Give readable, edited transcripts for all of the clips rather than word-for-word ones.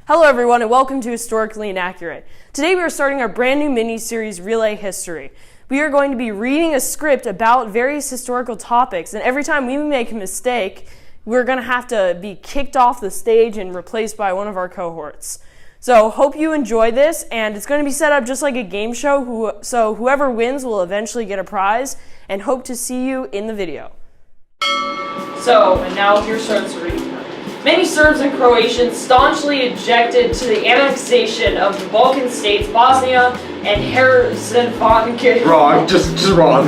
Hello everyone and welcome to Historically Inaccurate. Today we are starting our brand new mini-series Relay History. We are going to be reading a script about various historical topics, and every time we make a mistake, we're going to have to be kicked off the stage and replaced by one of our cohorts. So hope you enjoy this, and it's going to be set up just like a game show, so whoever wins will eventually get a prize, and hope to see you in the video. And now here starts the reading. Many Serbs and Croatians staunchly objected to the annexation of the Balkan states, Bosnia and Herzegovina. Wrong, just wrong.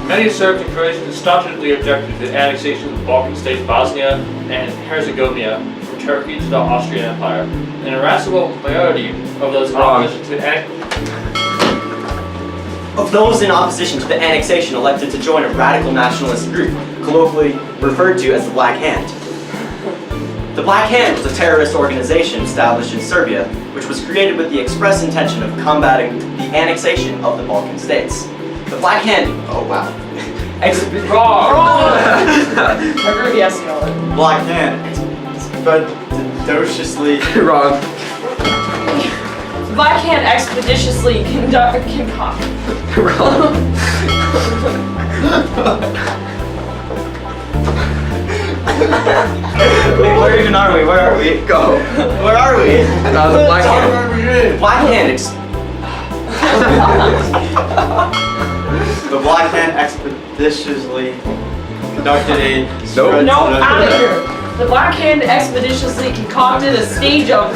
Many Serbs and Croatians staunchly objected to the annexation of the Balkan states, Bosnia and Herzegovina, from Turkey to the Austrian Empire. An irascible majority of those in opposition to the annexation elected to join a radical nationalist group, colloquially referred to as the Black Hand. The Black Hand was a terrorist organization established in Serbia, which was created with the express intention of combating the annexation of the Balkan states. The Black Hand, Black Hand, expeditiously wrong. The Black Hand expeditiously Wrong. Wait, where even are we? Where are we? Go. Where are we? The Black Hand. Black Hand The Black Hand expeditiously conducted a spread No, out of here. The Black Hand expeditiously concocted a stage of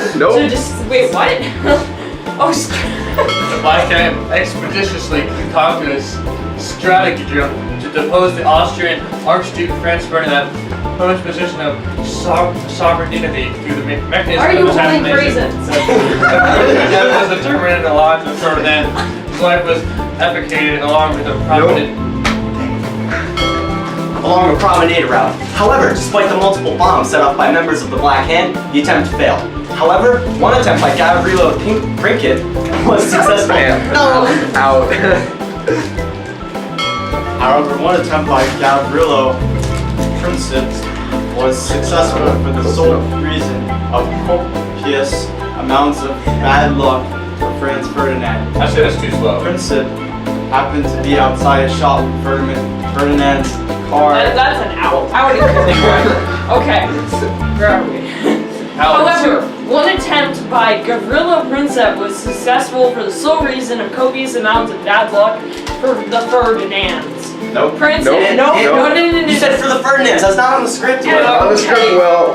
wait, what? The Black Hand expeditiously concocted a stratagem to depose the Austrian Archduke Franz Ferdinand from his position of sovereignty through the mechanism Are you of holding assassination. prisons? Death was determined in the lives of Ferdinand. His life was efficated along a promenade route. However, despite the multiple bombs set off by members of the Black Hand, the attempt failed. However, one attempt by Gavrilo Princip was successful. Out. However, one attempt by Gavrilo Princip was successful for the sole reason of copious amounts of bad luck for Franz Ferdinand. I said it's too slow. Princip happened to be outside a shop with Ferdinand's car. That's an out. I would Okay. Where are we? However, one attempt by Gavrilo Princip was successful for the sole reason of copious amounts of bad luck for the Ferdinands. Nope. Princip. No. You said for the Ferdinands. That's not on the script yet. Yeah, On the script, well.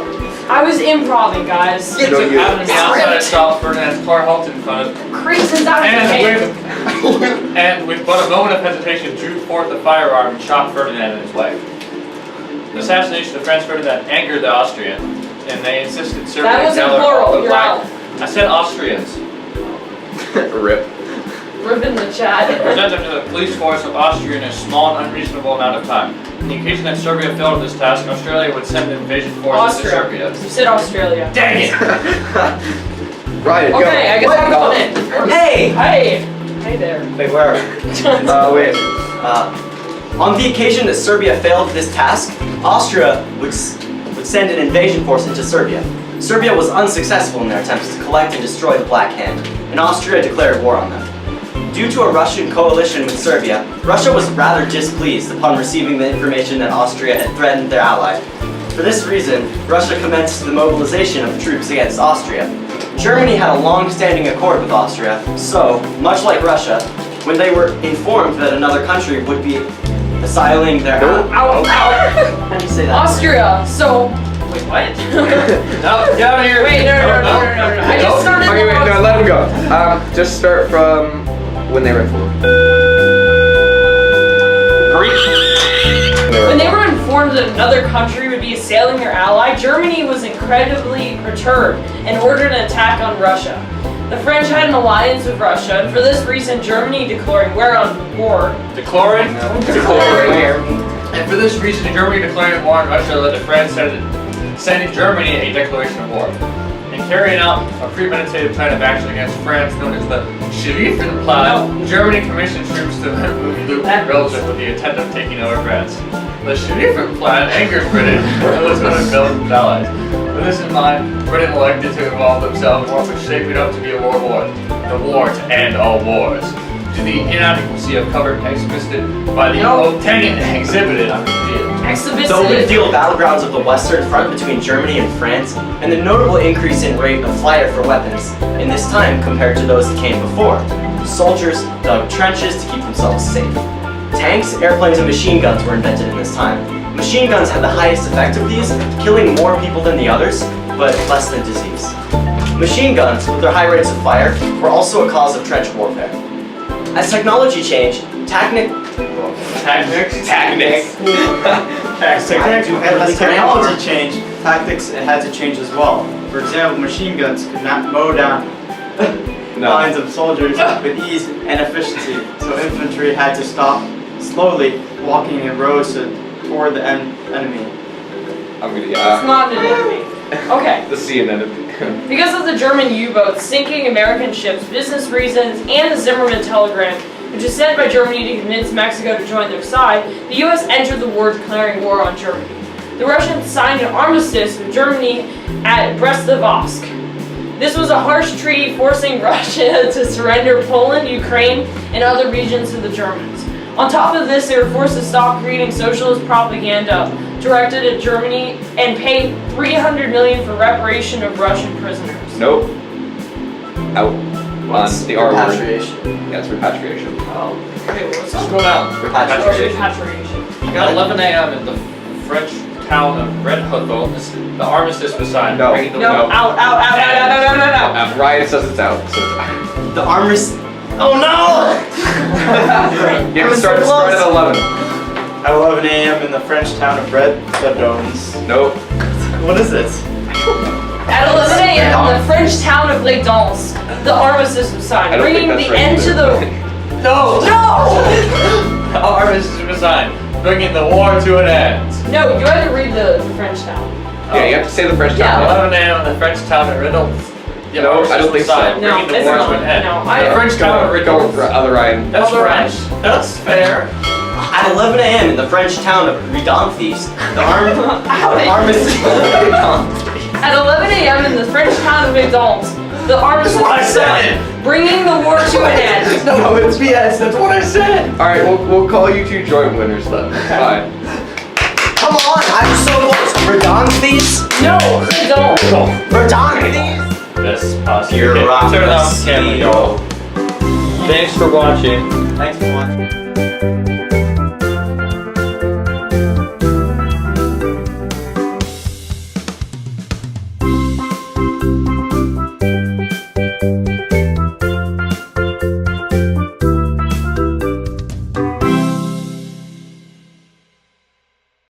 I was improvising, guys. Happened to be outside a shop, Ferdinand's car halted in front of Crazin's out of the cave. and with but a moment of hesitation drew forth a firearm and shot Ferdinand and his wife. The assassination of Franz Ferdinand angered the Austrian, and they insisted Serbia That was in encounter plural, all the you're Black. out. I said Austrians. Rip. Rip in the chat. Present them to the police force of Austria in a small and unreasonable amount of time. In the occasion that Serbia failed this task, Australia would send an invasion force to Serbia. You said Australia. Dang it! Ryan, go. Okay, I guess I'm going in. Hey! Hey! Hey there. Wait, where are we? Wait. On the occasion that Serbia failed this task, Austria would send an invasion force into Serbia. Serbia was unsuccessful in their attempts to collect and destroy the Black Hand, and Austria declared war on them. Due to a Russian coalition with Serbia, Russia was rather displeased upon receiving the information that Austria had threatened their ally. For this reason, Russia commenced the mobilization of troops against Austria. Germany had a long-standing accord with Austria, so, much like Russia, when they were informed that another country would be assailing their Ow. How do you say that? Austria. So, wait, what? No, get out of here! Wait, no. I just started. Okay, wait, no, let him go. Just start from when they were informed. When they were informed that another country would be assailing their ally, Germany was incredibly perturbed and ordered an attack on Russia. The French had an alliance with Russia, and for this reason, Germany declaring war on war. Declaring? And for this reason, Germany declaring war on Russia led to France sending Germany a declaration of war. In carrying out a premeditated plan of action against France known as the Schlieffen Plan, Germany commissioned troops to move Luke relative with the intent of taking over France. The Sharifah plan angered Britain and was going to build its allies. With this in mind, Britain elected to involve themselves in what was shaping up to be a world war, the war to end all wars. To the inadequacy of cover exhibited by the lieutenant exhibited on the field. The open field battlegrounds of the Western Front between Germany and France, and the notable increase in rate of fire for weapons in this time compared to those that came before. Soldiers dug trenches to keep themselves safe. Tanks, airplanes, and machine guns were invented in this time. Machine guns had the highest effect of these, killing more people than the others, but less than disease. Machine guns, with their high rates of fire, were also a cause of trench warfare. As technology changed, Tactics. As technology changed, tactics had to change as well. For example, machine guns could not mow down lines of soldiers with ease and efficiency, so infantry had to stop slowly walking in rows toward the enemy. I'm gonna, It's not an enemy. Okay. the sea and enemy. Because of the German U-boats sinking American ships, business reasons, and the Zimmerman telegram, which was sent by Germany to convince Mexico to join their side, the U.S. entered the war declaring war on Germany. The Russians signed an armistice with Germany at Brest-Litovsk. This was a harsh treaty forcing Russia to surrender Poland, Ukraine, and other regions to the Germans. On top of this, they were forced to stop creating socialist propaganda directed at Germany and pay $300 million for reparation of Russian prisoners. Nope. Out. On the R word. repatriation. Yeah, it's repatriation. Oh, okay, what's Let's up? go down. Repatriation. Repatriation. At 11 a.m. in the French town of Red Hotel, the armistice was signed. No. bringing the No, No. out. Ryan says it's out. So The armors. Oh no! you have to start at 11. At 11 a.m. in the French town of Red Dones. Nope. What is this? At 11 a.m. in the French town of Les Dons, the armistice was I signed, don't bringing think the that's right end to either. the... No! No! The armistice was signed, bringing the war to an end. No, you had to read the French town. Yeah, you have to say the French Yeah. town. 11 a.m. in the French town of Riddle. No, I don't think so. No, Bringing the it's war not. to an end. No, the I- French town of Go Riddle. with other Ryan. That's Other French. That's fair. At 11 a.m. in the French town of Redonthis, the armistice. At 11 a.m. in the French town of Les Dons, the armistice what I was said. signed, bringing the war to an end. No, it's BS. That's what I said. All right, we'll call you two joint winners then. Fine. Come on, I'm so close. Redonthis? No, Les Dons. Redonthis? This possible. Bureaucracy. Turn it off camera, y'all. Thanks for watching. Thanks for watching.